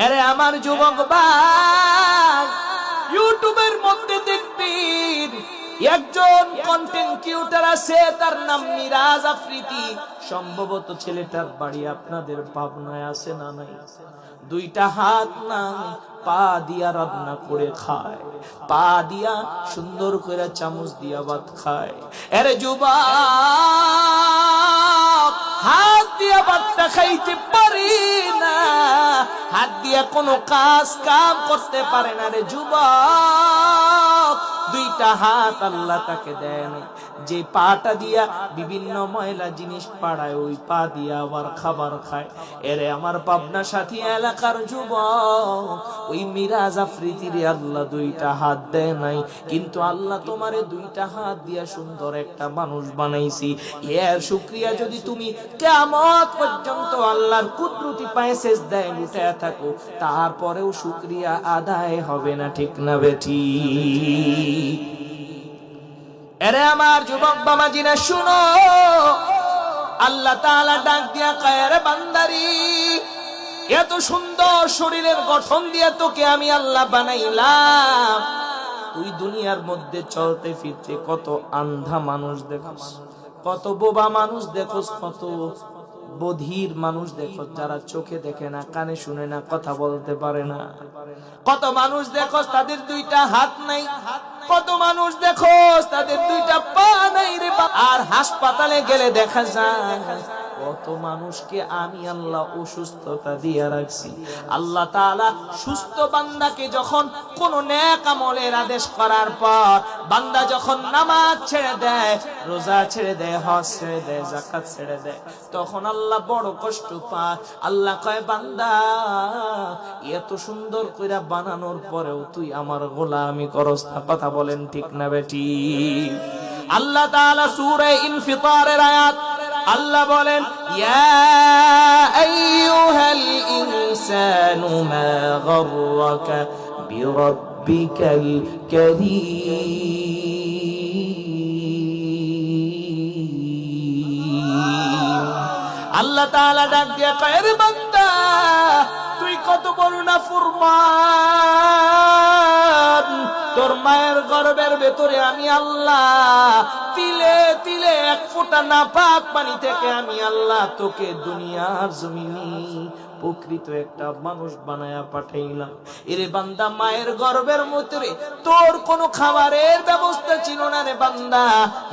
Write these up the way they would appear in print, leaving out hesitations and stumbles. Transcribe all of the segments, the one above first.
আরে আমার যুবক ভাই, ইউটিউবের মধ্যে দেখবেন একজন কন্টেন্ট ক্রিয়েটর আছে, তার নাম মিরাজ আফ্রিদি। সম্ভবত ছেলেটার বাড়ি আপনাদের পাবনায় আছে না নাই? দুইটা হাত নাই, পা দিয়া রান্না করে খায়, পা দিয়া সুন্দর করে চামচ দিয়া ভাত খায়। আরে যুবক, হাত দিয়া ভাতটা খাইতে পারি না, হাত দিয়া কোনো কাজ কাম করতে পারে না। রে যুবক, দুইটা হাত আল্লাহ তাকে দেন, যে পাটা দিয়া বিভিন্ন ময়লা জিনিস পাড়ায়, ওই পা দিয়া আবার খাবার খায়। এরে আমার পাবনা সাথী এলাকার যুবক, ওই মিরাজ আফ্রিদিরে আল্লাহ দুইটা হাত দেয় নাই, কিন্তু আল্লাহ তোমারে দুইটা হাত দিয়া সুন্দর একটা মানুষ বানাইছি। এর শুকরিয়া যদি তুমি কিয়ামত পর্যন্ত আল্লাহর কুদরতি পায়ে সিজদায় লুটায়া থাকো, তারপরেও শুকরিয়া আদায় হবে না, ঠিক না বেঠি? এরে আমার যুবক বাবাজিরা শুনো, আল্লাহ তাআলা ডাক দিয়া কয়, রে বান্দারি, এত সুন্দর শরীরের গঠন দিয়ে তোকে আমি আল্লাহ বানাইলাম, তুই দুনিয়ার মধ্যে চলতে ফিরতে কত আন্ধা মানুষ দেখোস, কত বোবা মানুষ দেখোস, কত বধির মানুষ দেখো, যারা চোখে দেখে না, কানে শুনে না, কথা বলতে পারে না। কত মানুষ দেখো তাদের দুইটা হাত নাই, কত মানুষ দেখো তাদের দুইটা পা নাই রে। আর হাসপাতালে গেলে দেখা যায় কত মানুষকে আমি আল্লাহ অসুস্থতা দিয়ে রাখছি। আল্লাহ তাআলা সুস্থ বান্দাকে যখন কোন নেক আমলের আদেশ করার পর বান্দা যখন নামাজ ছেড়ে দেয়, রোজা ছেড়ে দেয়, হজ ছেড়ে দেয়, যাকাত ছেড়ে দেয়, তখন আল্লাহ বড় কষ্ট পায়। আল্লাহ কয়, বান্দা, এত সুন্দর কইরা বানানোর পরেও তুই আমার গোলামি করস না। কথা বলেন ঠিক না বেটি? আল্লাহ তাআলা সূরা ইনফিতারের আয়াত আল্লাহ বলেন, ইয়া আইয়ুহাল ইনসানু মা গাররাকা বিরাব্বিকাল কারীম। আল্লাহ তাআলা ডাক দিয়া কয়, রে বান্দা, তুই কত বড় নাফরমান, তোর মায়ের গর্ভের ভেতরে আমি আল্লাহ তিলে তিলে এক ফোঁটা নাপাক পানি থেকে আমি আল্লাহ তোকে দুনিয়ার জমিনে প্রকৃত একটা মানুষ বানায়া পাঠাইলাম। এরে বান্দা, মায়ের গর্ভের ভিতরে তোর কোনো খাবারের ব্যবস্থা ছিল না রে বান্দা।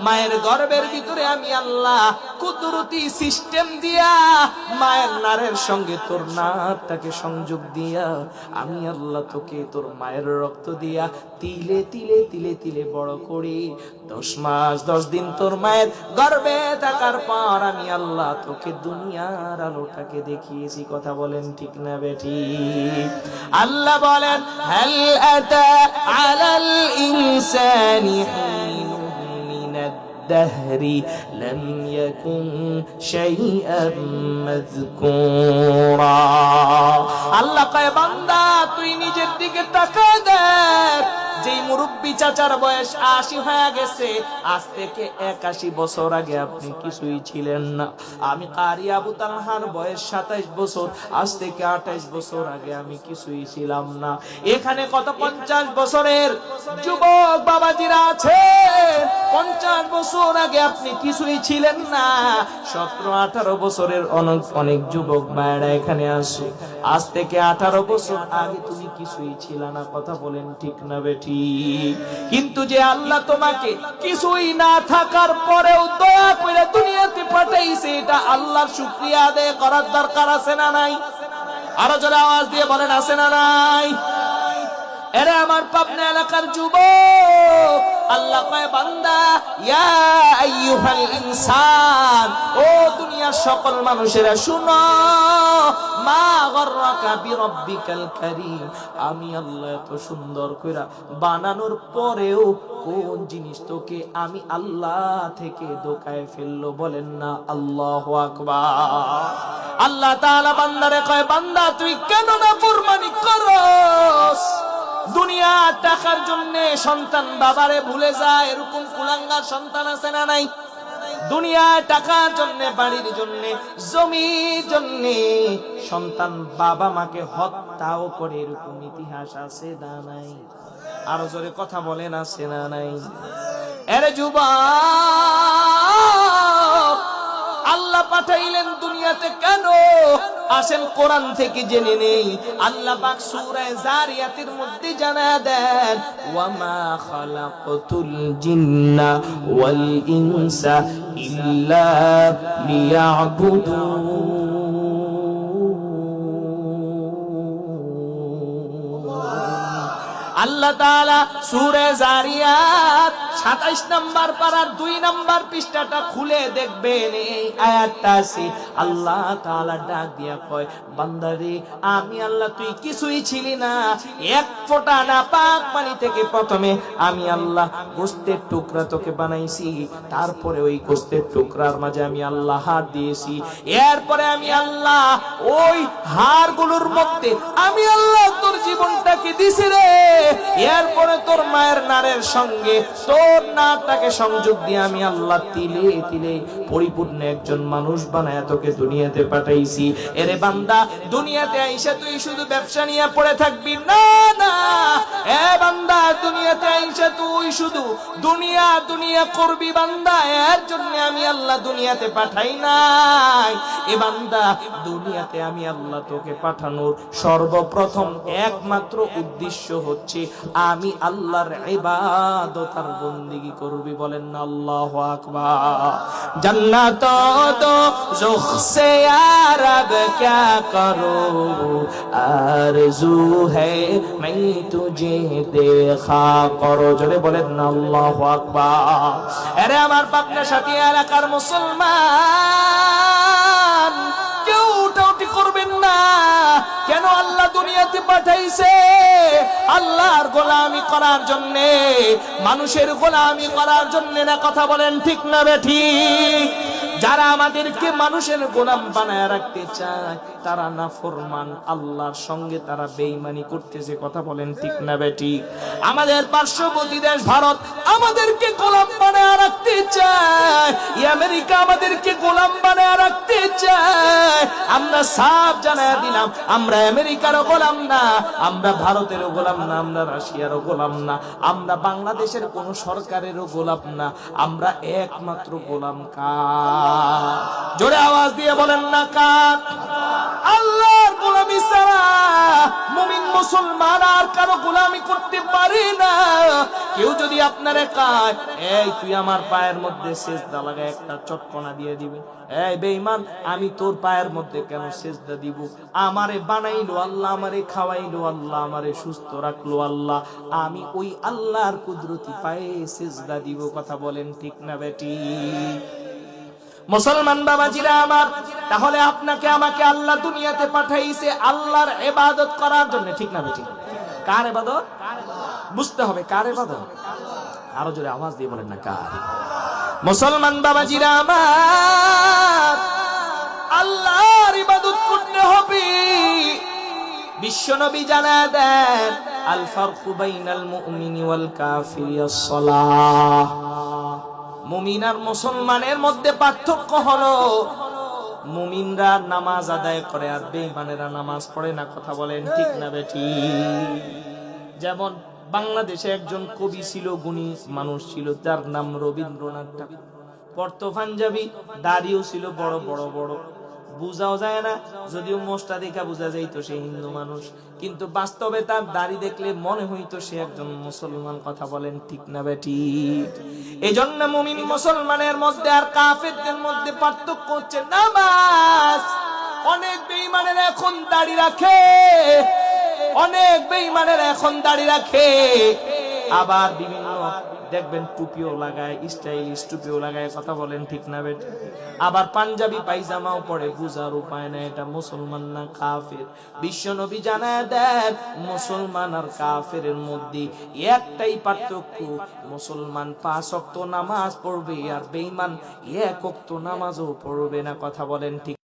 মায়ের গর্ভের ভিতরে আমি আল্লাহ কুদরতি সিস্টেম দিয়া মায়ের নারের সঙ্গে তোর নারটাকে সংযোগ দিয়া আমি আল্লাহ তোকে তোর মায়ের রক্ত দিয়া তিলে তিলে তিলে তিলে বড় করে 10 মাস 10 দিন তোর মায়ের গর্ভে থাকার পর আমি আল্লাহ তোকে দুনিয়ার আলোটাকে দেখিয়েছি। কথা বলেন ঠিক না বেটি? আল্লাহ বলেন, হাল আতা আলাল ইনসানি হিনুন মিনাদ দাহরি লাম ইয়াকুন শাইআন মাযকুরা। আল্লাহ কয়, বান্দা, তুই নিজের দিকে তাকা দেখ, যেই মুরব্বী চাচার বয়স 80 হয়ে গেছে, আজ থেকে 81 বছর আগে আপনি কিছুই ছিলেন না। আমি কারি আবু তালহার বয়স 27 বছর, আজ থেকে 28 বছর আগে আমি কিছুই ছিলাম না। এখানে কত 50 বছরের যুবক বাবাজিরা আছে, 50 বছর আগে আপনি কিছুই ছিলেন না। 17-18 বছরের অনেক যুবক ভাইরা এখানে আসে, আজ থেকে 18 বছর আগে তুমি কিছুই ছিল না। কথা বলেন ঠিক না বেটি? কিন্তু যে আল্লাহ তোমাকে কিছুই না থাকার পরেও দয়া করে দুনিয়াতে পাঠাইছে, এটা আল্লাহর শুকরিয়া আদায় করার দরকার আছে না নাই? আরো জোরে আওয়াজ দিয়ে বলেন, আছে না নাই? এরে আমার পাবনা এলাকার যুবক, আল্লাহ কয়, বান্দা, ইয়া আইয়ুহাল ইনসান, ও দুনিয়ার সকল মানুষেরা শুনো, মা গাররাকা বিরাব্বিকাল কারীম, আমি আল্লাহ এত সুন্দর কইরা বানানোর পরেও কোন জিনিস তোকে আমি আল্লাহ থেকে দোকায় ফেললো? বলেন না আল্লাহু আকবার। আল্লাহ তাআলা বান্দারে কয়, বান্দা, তুই কেন নাফরমানি করস? দুনিয়া টাকার জন্য সন্তান বাবারে ভুলে যায়, এরকম কুলাঙ্গার সন্তান আছে না নাই? দুনিয়ায় টাকার জন্য, বাড়ির জন্য, জমির জন্য সন্তান বাবা মাকে হত্যাও করে, এরকম ইতিহাস আছে না নাই? আরো জোরে কথা বলেন, আছে না নাই? এরে যুবক, আল্লাহ পাঠাইলেন দুনিয়াতে কেন? আসেন কোরআন থেকে জেনে নেই। আল্লাহ পাক সূরা জারিয়াতের মধ্যে জানায় দেন, ওয়ামা খালাকতুল জিন্না ওয়াল ইনসা ইল্লা লিয়াবুদুন। আল্লাহ তাআলা সূরা জারিয়াত 27 নম্বর পারার 2 নম্বর পৃষ্ঠাটা খুলে দেখবেন, এই আয়াতটা আছে। আল্লাহ তাআলা ডাক দিয়া কয়, বান্দারে আমি আল্লাহ তুই কিছুই ছিলি না, এক ফোঁটা না পাক পানি থেকে প্রথমে আমি আল্লাহ গোশতের টুকরা তোকে বানাইছি, তারপরে ওই গোশতের টুকরার মাঝে আমি আল্লাহ হাত দিয়েছি, এরপরে আমি আল্লাহ ওই হাড়গুলোর মধ্যে আমি আল্লাহ তোর জীবনটাকে দিছি রে, এরপরে তোর মায়ের নারের সঙ্গে তোর নাটাকে সংযোগ দিয়ে আমি আল্লাহ তিলে তিলে পরিপূর্ণ একজন মানুষ বানায় তোকে দুনিয়াতে পাঠাইছি। এরে বান্দা, দুনিয়াতে আইসা তুই শুধু ব্যবসা নিয়ে পড়ে থাকবি না, না। এ বান্দা, দুনিয়াতে আইসা তুই শুধু দুনিয়া দুনিয়া করবি বান্দা, এর জন্য আমি আল্লাহ দুনিয়াতে পাঠাই নাই। এ বান্দা, দুনিয়াতে আমি আল্লাহ তোকে পাঠানোর সর্বপ্রথম একমাত্র উদ্দেশ্য হচ্ছে আমি আল্লাহর ইবাদত আর বন্দেগী করবি। বলেন না আল্লাহু আকবার। জান্নাত তো যুখ সে ইয়া রব क्या करूं, आरज़ू है मैं तुझे देखा करो। জোরে বলেন না আল্লাহু আকবার। আরে আমার পাবনা সাথী এলাকার মুসলমান, কেউ উঠাউঠি করবেন না। কেন আল্লাহ দুনিয়াতে পাঠাইছে? আল্লাহর গোলামি করার জন্য, মানুষের গোলামি করার জন্য না। কথা বলেন ঠিক না বেঠিক? যারা আমাদেরকে মানুষের গোলাম বানায় রাখতে চায় তারা নাফরমান, আল্লাহর সঙ্গে তারা বেঈমানি করতেছে। কথা বলেন ঠিক না বেঠিক? আমাদের পার্শ্ববর্তী দেশ ভারত আমাদেরকে গোলাম বানায় রাখতে চায়, আমেরিকা আমাদেরকে গোলাম বানায় রাখতে চায়। আমরা সাফ জানায় দিলাম, আমরা আমেরিকারও গোলাম না, আমরা ভারতেরও গোলাম না, আমরা রাশিয়ারও গোলাম না, আমরা বাংলাদেশের কোন সরকারেরও গোলাম না। আমরা একমাত্র গোলাম কার? জোরে আওয়াজ দিয়ে বলেন না কার? আল্লাহর গোলামি ছাড়া মুমিন মুসলমান আর কারো গোলামি করতে পারে না। কেউ যদি আপনারে কয়, এই তুই আমার পায়ের মধ্যে সিজদা লাগা, একটা চটকনা দিয়ে দিবে, এই বেঈমান আমি তোর পায়ের মধ্যে কেন সিজদা দিব? আমারে বানাইলো আল্লাহ, আমারে খাওয়াইলো আল্লাহ, আমারে সুস্থ রাখলো আল্লাহ, আমি ওই আল্লাহর কুদরতি পায়ে সিজদা দিব। কথা বলেন ঠিক না বেটি? মুসলমান বাবাজিরা আমার, তাহলে আপনাকে আমাকে আল্লাহ দুনিয়াতে পাঠাইছে আল্লাহর ইবাদত করার জন্য, ঠিক না বেটি? কার ইবাদত বুঝতে হবে, কার ইবাদত? আরো জোরে আওয়াজ দিয়ে বলেন না কার? মুসলমান বাবাজিরা আমার, আল্লাহর ইবাদত করতে হবে। বিশ্বনবী জানায় দেন, আল ফারকু বাইনাল মুমিনি ওয়াল কাফিরি আস-সালাহ। মুমিন আর মুসলমানের মধ্যে পার্থক্য হলো, মুমিনরা নামাজ আদায় করে আর বেঈমানেরা নামাজ পড়ে না। কথা বলেন ঠিক না বেটি? যেমন বাংলাদেশে একজন কবি ছিল, গুণী মানুষ ছিল, যার নাম রবীন্দ্রনাথ ঠাকুর। পড়তো পাঞ্জাবি, দাড়িও ছিল বড় বড় বড়, বুঝাও যায় না, যদিও মোষটা দেখা বোঝা যাইতো সে হিন্দু মানুষ, কিন্তু বাস্তবে তার দাড়ি দেখলে মনে হইতো সে একজন মুসলমান। কথা বলেন ঠিক না বেটি? এই জন্য মুমিন মুসলমানের মধ্যে আর কাফেরদের মধ্যে পার্থক্য হচ্ছে নামাজ। অনেক বেঈমানেরা এখন দাড়ি রাখে, অনেক বেঈমানেরা এখন দাড়ি রাখে, আবার বিভিন্ন দেখবেন টুপিও লাগায়, স্টাইলিশ টুপিও লাগায়। কথা বলেন ঠিক না বেটি? আবার পাঞ্জাবি পায়জামাও পরে, বুঝার উপায় না এটা মুসলমান না কাফের। বিশ্বনবী জানায় দেন, মুসলমান আর কাফেরের মধ্যে একটাই পার্থক্য, মুসলমান 5 ওয়াক্ত নামাজ পড়বে আর বেঈমান 1 ওয়াক্ত নামাজও পড়বে না। কথা বলেন ঠিক?